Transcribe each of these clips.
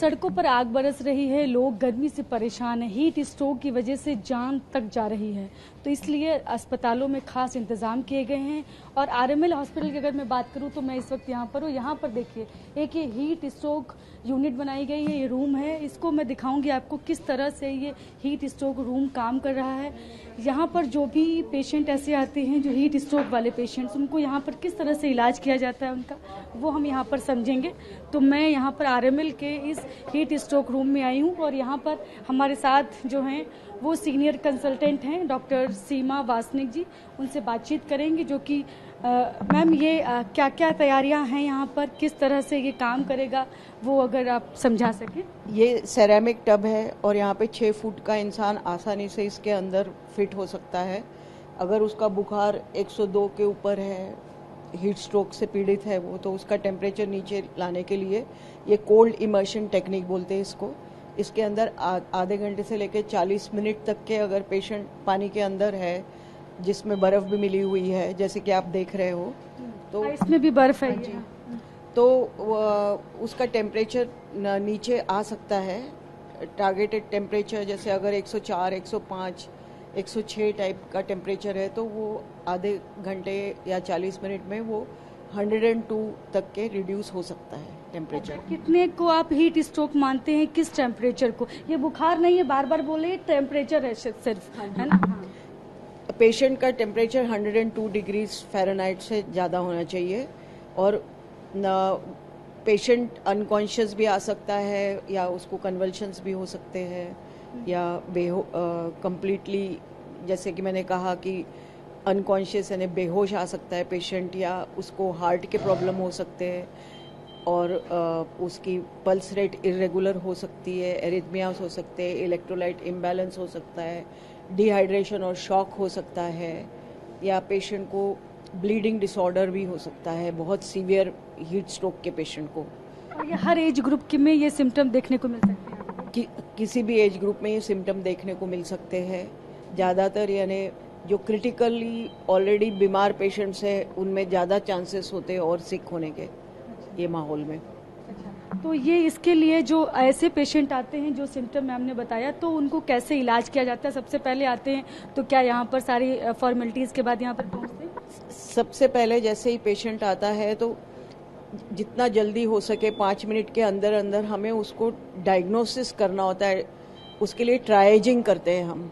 सड़कों पर आग बरस रही है, लोग गर्मी से परेशान हैं, हीट स्ट्रोक की वजह से जान तक जा रही है। तो इसलिए अस्पतालों में खास इंतजाम किए गए हैं। और आरएमएल हॉस्पिटल की अगर मैं बात करूं तो मैं इस वक्त यहाँ पर हूँ। यहाँ पर देखिए एक ये हीट स्ट्रोक यूनिट बनाई गई है, ये रूम है। इसको मैं दिखाऊंगी आपको किस तरह से ये हीट स्ट्रोक रूम काम कर रहा है। यहाँ पर जो भी पेशेंट ऐसे आते हैं जो हीट स्ट्रोक वाले पेशेंट्स, उनको यहाँ पर किस तरह से इलाज किया जाता है उनका, वो हम यहाँ पर समझेंगे। तो मैं यहाँ पर आरएमएल के इस हीट स्ट्रोक रूम में आई हूँ और यहाँ पर हमारे साथ जो हैं वो सीनियर कंसल्टेंट हैं डॉक्टर सीमा वासनिक जी। उनसे बातचीत करेंगे जो कि मैम ये क्या क्या तैयारियां हैं यहाँ पर, किस तरह से ये काम करेगा, वो अगर आप समझा सकें। ये सेरेमिक टब है और यहाँ पे 6 फुट का इंसान आसानी से इसके अंदर फिट हो सकता है। अगर उसका बुखार 102 के ऊपर है, हीट स्ट्रोक से पीड़ित है वो, तो उसका टेम्परेचर नीचे लाने के लिए ये कोल्ड इमर्शन टेक्निक बोलते हैं इसको। इसके अंदर आधे घंटे से लेकर 40 मिनट तक के अगर पेशेंट पानी के अंदर है, जिसमें बर्फ भी मिली हुई है जैसे कि आप देख रहे हो, तो इसमें भी बर्फ है जी, तो उसका टेम्परेचर नीचे आ सकता है। टारगेटेड टेम्परेचर जैसे अगर 104, 105, 106 टाइप का टेम्परेचर है तो वो आधे घंटे या 40 मिनट में वो 102 तक के रिड्यूस हो सकता है टेम्परेचर। कितने को आप हीट स्ट्रोक मानते हैं, किस टेम्परेचर को? ये बुखार नहीं है, बार बार बोले, टेम्परेचर है सिर्फ, है ना। पेशेंट का टेम्परेचर 102 डिग्री फ़ारेनहाइट से ज़्यादा होना चाहिए और पेशेंट अनकॉन्शियस भी आ सकता है या उसको कन्वल्शंस भी हो सकते हैं या कंप्लीटली, जैसे कि मैंने कहा कि अनकॉन्शियस यानी बेहोश आ सकता है पेशेंट, या उसको हार्ट के प्रॉब्लम हो सकते हैं और उसकी पल्स रेट इरेगुलर हो सकती है, एरिथमियास हो सकते हैं, इलेक्ट्रोलाइट इम्बैलेंस हो सकता है, डिहाइड्रेशन और शॉक हो सकता है, या पेशेंट को ब्लीडिंग डिसऑर्डर भी हो सकता है बहुत सीवियर हीट स्ट्रोक के पेशेंट को। और ये हर एज ग्रुप में ये सिम्टम देखने को मिल सकते हैं? किसी भी एज ग्रुप में ये सिम्टम देखने को मिल सकते हैं। ज़्यादातर यानी जो क्रिटिकली ऑलरेडी बीमार पेशेंट्स हैं उनमें ज़्यादा चांसेस होते हैं और सिक होने के ये माहौल में। तो ये इसके लिए जो ऐसे पेशेंट आते हैं जो सिम्टम मैम ने बताया, तो उनको कैसे इलाज किया जाता है? सबसे पहले आते हैं तो क्या यहाँ पर सारी फॉर्मेलिटीज़ के बाद यहाँ पर पहुँचते हैं? सबसे पहले जैसे ही पेशेंट आता है तो जितना जल्दी हो सके 5 मिनट के अंदर अंदर हमें उसको डायग्नोसिस करना होता है। उसके लिए ट्राएजिंग करते हैं हम।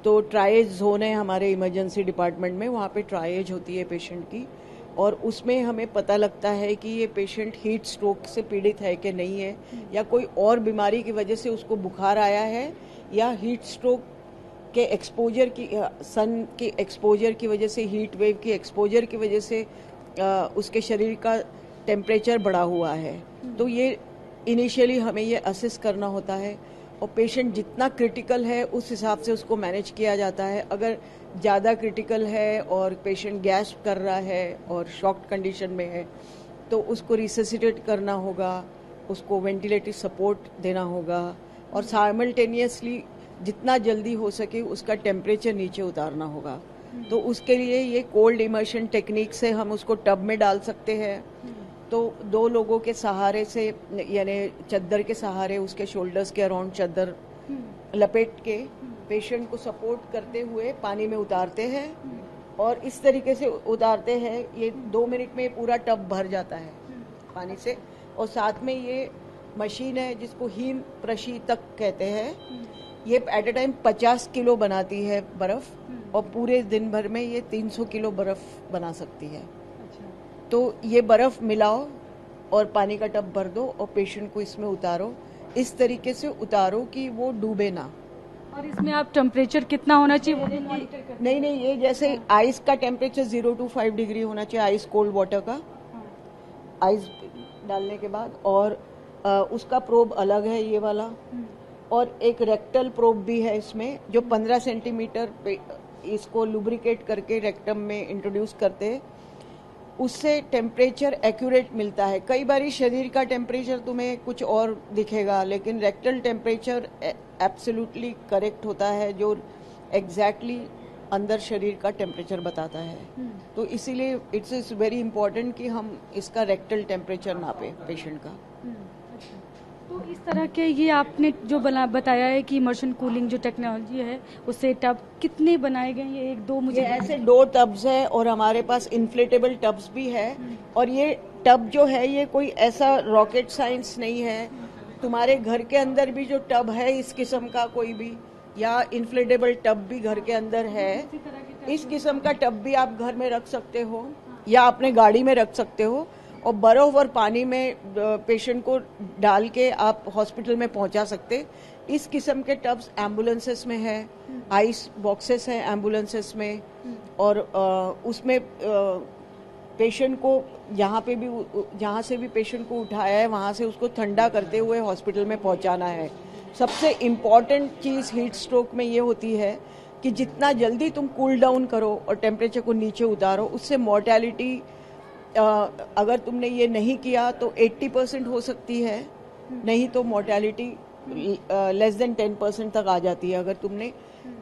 तो ट्राएज जोन है हमारे इमरजेंसी डिपार्टमेंट में, वहाँ पे ट्राएज होती है पेशेंट की और उसमें हमें पता लगता है कि ये पेशेंट हीट स्ट्रोक से पीड़ित है कि नहीं है, या कोई और बीमारी की वजह से उसको बुखार आया है, या हीट स्ट्रोक के एक्सपोजर की, सन की एक्सपोजर की वजह से, हीट वेव की एक्सपोजर की वजह से उसके शरीर का टेम्परेचर बढ़ा हुआ है। तो ये इनिशियली हमें ये असेस करना होता है और पेशेंट जितना क्रिटिकल है उस हिसाब से उसको मैनेज किया जाता है। अगर ज़्यादा क्रिटिकल है और पेशेंट गैस कर रहा है और शॉक्ड कंडीशन में है तो उसको रिससिटेट करना होगा, उसको वेंटिलेटरी सपोर्ट देना होगा और साइमल्टेनियसली जितना जल्दी हो सके उसका टेम्परेचर नीचे उतारना होगा। तो उसके लिए ये कोल्ड इमर्शन टेक्निक से हम उसको टब में डाल सकते हैं। तो 2 लोगों के सहारे से, यानी चद्दर के सहारे उसके शोल्डर्स के अराउंड चद्दर लपेट के पेशेंट को सपोर्ट करते हुए पानी में उतारते हैं और इस तरीके से उतारते हैं। ये 2 मिनट में पूरा टब भर जाता है पानी से। और साथ में ये मशीन है जिसको हीम प्रशीतक कहते हैं। ये एट ए टाइम 50 किलो बनाती है बर्फ और पूरे दिन भर में ये 300 किलो बर्फ बना सकती है। तो ये बर्फ मिलाओ और पानी का टब भर दो और पेशेंट को इसमें उतारो। इस तरीके से उतारो कि वो डूबे ना। और इसमें आप टेम्परेचर कितना होना चाहिए वो भी मॉनिटर करते हैं? नहीं, ये जैसे आइस का टेम्परेचर 0 to 5 डिग्री होना चाहिए, आइस कोल्ड वाटर का। आइस डालने के बाद और उसका प्रोब अलग है ये वाला, और एक रेक्टल प्रोब भी है इसमें जो 15 सेंटीमीटर पे इसको लुब्रिकेट करके रेक्टम में इंट्रोड्यूस करते हैं। उससे टेम्परेचर एक्यूरेट मिलता है। कई बार शरीर का टेम्परेचर तुम्हें कुछ और दिखेगा, लेकिन रेक्टल टेम्परेचर एब्सोल्युटली करेक्ट होता है जो एग्जैक्टली अंदर शरीर का टेम्परेचर बताता है। तो इसीलिए इट्स वेरी इंपॉर्टेंट कि हम इसका रेक्टल टेम्परेचर नापे पेशेंट का। तो इस तरह के ये आपने जो बताया है कि इमर्शन कूलिंग जो टेक्नोलॉजी है उससे टब कितने बनाए गए हैं? ये एक दो मुझे ये ऐसे 2 टब्स है और हमारे पास इन्फ्लेटेबल टब्स भी है। और ये टब जो है ये कोई ऐसा रॉकेट साइंस नहीं है। तुम्हारे घर के अंदर भी जो टब है इस किस्म का कोई भी या इन्फ्लेटेबल टब भी घर के अंदर है, इस किस्म का टब भी आप घर में रख सकते हो या अपने गाड़ी में रख सकते हो और बर्फ और पानी में पेशेंट को डाल के आप हॉस्पिटल में पहुंचा सकते। इस किस्म के टब्स एम्बुलेंसेस में है, आइस बॉक्सेस हैं एम्बुलेंसेस में और उसमें पेशेंट को जहाँ से भी पेशेंट को उठाया है वहाँ से उसको ठंडा करते हुए हॉस्पिटल में पहुँचाना है। सबसे इम्पॉर्टेंट चीज़ हीट स्ट्रोक में ये होती है कि जितना जल्दी तुम कूल डाउन करो और टेम्परेचर को नीचे उतारो उससे मॉर्टेलिटी अगर तुमने ये नहीं किया तो 80% हो सकती है, नहीं तो मॉर्टेलिटी लेस देन 10% तक आ जाती है अगर तुमने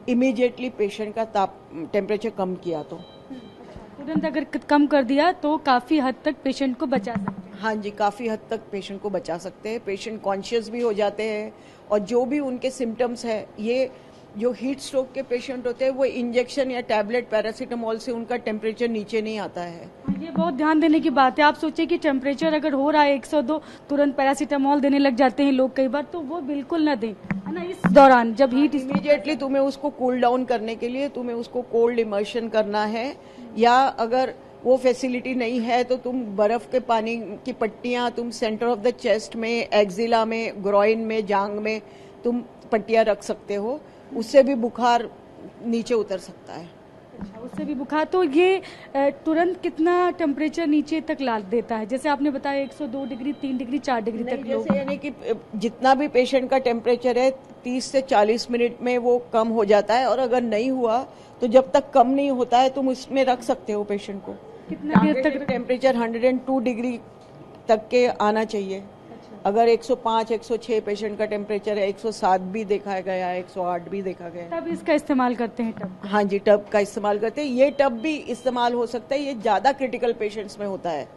इमीडिएटली पेशेंट का टेम्परेचर कम किया तो। तुरंत अगर कम कर दिया तो काफी हद तक पेशेंट को बचा सकते हैं। हाँ जी, काफी हद तक पेशेंट को बचा सकते हैं। पेशेंट कॉन्शियस भी हो जाते हैं और जो भी उनके सिम्टम्स है, ये जो हीट स्ट्रोक के पेशेंट होते हैं वो इंजेक्शन या टैबलेट पैरासीटामोल से उनका टेम्परेचर नीचे नहीं आता है। ये बहुत ध्यान देने की बात है। आप सोचिए कि टेम्परेचर अगर हो रहा है 102, तुरंत पैरासीटामोल देने लग जाते हैं लोग कई बार, तो वो बिल्कुल ना दें, है ना। इस दौरान जब हीट इमीडिएटली तुम्हें उसको कूल डाउन करने के लिए तुम्हें उसको कोल्ड इमर्शन करना है, या अगर वो फैसिलिटी नहीं है तो तुम बर्फ के पानी की पट्टियां तुम सेंटर ऑफ द चेस्ट में, एक्जिला में, ग्रॉइन में, जांग में तुम पट्टियां रख सकते हो, उससे भी बुखार नीचे उतर सकता है। अच्छा, उससे भी बुखार। तो ये तुरंत कितना टेम्परेचर नीचे तक ला देता है? जैसे आपने बताया 102 डिग्री, 3 डिग्री, 4 डिग्री तक लोग, जैसे यानी कि जितना भी पेशेंट का टेम्परेचर है 30 से 40 मिनट में वो कम हो जाता है। और अगर नहीं हुआ तो जब तक कम नहीं होता है तुम उसमें रख सकते हो पेशेंट को। कितना देर तक? टेम्परेचर 102 डिग्री तक के आना चाहिए। अगर 105, 106 पेशेंट का टेम्परेचर है, 107 भी देखा गया है, 108 भी देखा गया है, तब इसका इस्तेमाल करते हैं टब? हाँ जी, टब का इस्तेमाल करते हैं। ये टब भी इस्तेमाल हो सकता है, ये ज्यादा क्रिटिकल पेशेंट्स में होता है।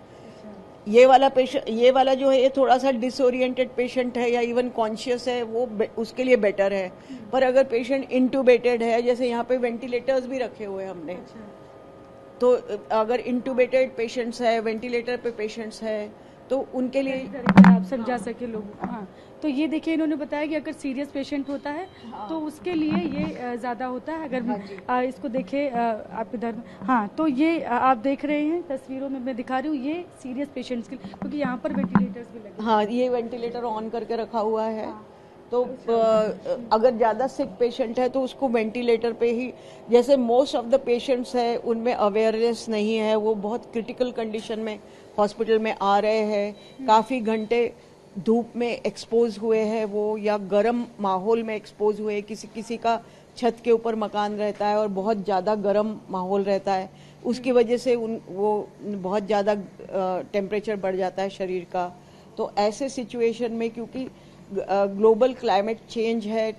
ये वाला जो है ये थोड़ा सा डिसोरिएंटेड पेशेंट है या इवन कॉन्शियस है, वो उसके लिए बेटर है। पर अगर पेशेंट इंटूबेटेड है, जैसे यहाँ पे वेंटिलेटर्स भी रखे हुए हमने, तो अगर इंटूबेटेड पेशेंट्स है, वेंटिलेटर पे पेशेंट्स है, तो उनके लिए आप समझा सके लोगों को। हाँ, तो ये देखिए इन्होंने बताया कि अगर सीरियस पेशेंट होता है तो उसके लिए ये ज्यादा होता है। अगर इसको देखे आप इधर, हाँ, तो ये आप देख रहे हैं तस्वीरों में मैं दिखा रही हूँ, ये सीरियस पेशेंट्स के लिए, क्योंकि यहाँ पर वेंटिलेटर्स भी लगे। हाँ, ये वेंटिलेटर ऑन करके रखा हुआ है। तो अगर ज्यादा सिक पेशेंट है तो उसको वेंटिलेटर पे ही, जैसे मोस्ट ऑफ द पेशेंट्स है उनमें अवेयरनेस नहीं है, वो बहुत क्रिटिकल कंडीशन में हॉस्पिटल में आ रहे हैं, काफी घंटे धूप में एक्सपोज हुए हैं वो, या गर्म माहौल में एक्सपोज हुए, किसी का छत के ऊपर मकान रहता है और बहुत ज्यादा गर्म माहौल रहता है, उसकी वजह से वो बहुत ज्यादा टेम्परेचर बढ़ जाता है शरीर का। तो ऐसे सिचुएशन में क्योंकि ग्लोबल क्लाइमेट चेंज है,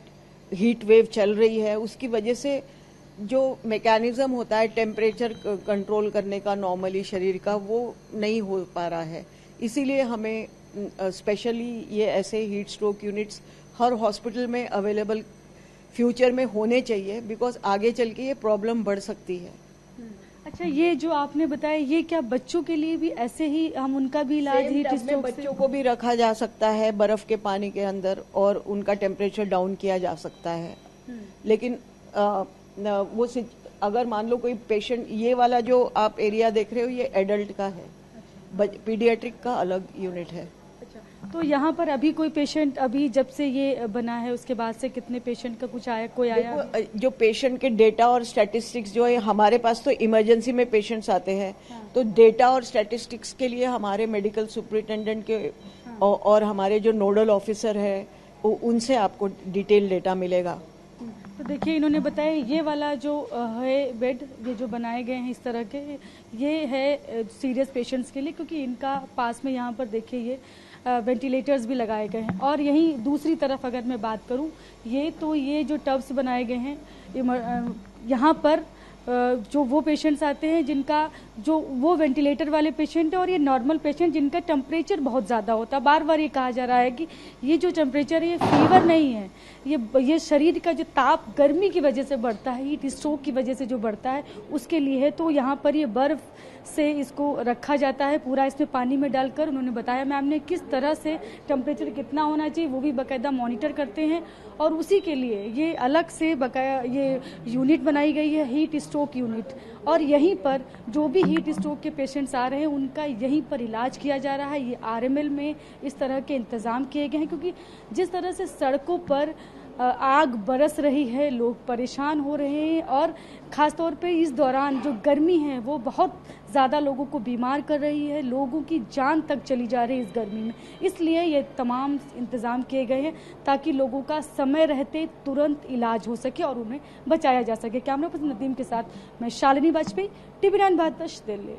हीट वेव चल रही है, उसकी वजह से जो मैकेनिज्म होता है टेम्परेचर कंट्रोल करने का नॉर्मली शरीर का, वो नहीं हो पा रहा है। इसीलिए हमें स्पेशली ये ऐसे हीट स्ट्रोक यूनिट्स हर हॉस्पिटल में अवेलेबल फ्यूचर में होने चाहिए, बिकॉज आगे चल के ये प्रॉब्लम बढ़ सकती है। अच्छा, ये जो आपने बताया ये क्या बच्चों के लिए भी ऐसे ही हम उनका भी इलाज हीट स्ट्रोक से? बच्चों को भी रखा जा सकता है बर्फ के पानी के अंदर और उनका टेम्परेचर डाउन किया जा सकता है। लेकिन वो अगर मान लो कोई पेशेंट, ये वाला जो आप एरिया देख रहे हो ये एडल्ट का है, पीडियाट्रिक का अलग यूनिट है। तो यहाँ पर अभी कोई पेशेंट, अभी जब से ये बना है उसके बाद से कितने पेशेंट का कुछ आया, कोई आया? जो पेशेंट के डेटा और स्टैटिस्टिक्स जो है, हमारे पास तो इमरजेंसी में पेशेंट्स आते हैं, तो डेटा और स्टैटिस्टिक्स के लिए हमारे मेडिकल सुपरिटेंडेंट के और हमारे जो नोडल ऑफिसर है उनसे आपको डिटेल डेटा मिलेगा। तो देखिए इन्होंने बताया ये वाला जो है बेड, ये जो बनाए गए हैं इस तरह के, ये है सीरियस पेशेंट्स के लिए, क्योंकि इनका पास में यहाँ पर देखिए ये वेंटिलेटर्स भी लगाए गए हैं। और यहीं दूसरी तरफ अगर मैं बात करूं, ये जो टब्स बनाए गए हैं यहाँ पर जो वो पेशेंट्स आते हैं जिनका जो वो वेंटिलेटर वाले पेशेंट है और ये नॉर्मल पेशेंट जिनका टेम्परेचर बहुत ज़्यादा होता है। बार बार ये कहा जा रहा है कि ये जो टेम्परेचर है ये फीवर नहीं है, ये शरीर का जो ताप गर्मी की वजह से बढ़ता है, हीट स्ट्रोक की वजह से जो बढ़ता है उसके लिए है। तो यहाँ पर ये बर्फ़ से इसको रखा जाता है, पूरा इसमें पानी में डालकर। उन्होंने बताया मैम ने किस तरह से टेम्परेचर कितना होना चाहिए वो भी बाकायदा मॉनिटर करते हैं और उसी के लिए ये अलग से बकाया ये यूनिट बनाई गई है, हीट स्ट्रोक यूनिट। और यहीं पर जो भी हीट स्ट्रोक के पेशेंट्स आ रहे हैं उनका यहीं पर इलाज किया जा रहा है। ये आरएमएल में इस तरह के इंतज़ाम किए गए हैं क्योंकि जिस तरह से सड़कों पर आग बरस रही है, लोग परेशान हो रहे हैं और ख़ासतौर पे इस दौरान जो गर्मी है वो बहुत ज़्यादा लोगों को बीमार कर रही है, लोगों की जान तक चली जा रही है इस गर्मी में। इसलिए ये तमाम इंतज़ाम किए गए हैं ताकि लोगों का समय रहते तुरंत इलाज हो सके और उन्हें बचाया जा सके। कैमरा पर्सन नदीम के साथ मैं शालिनी वाजपेयी, TV9 भारत, दिल्ली।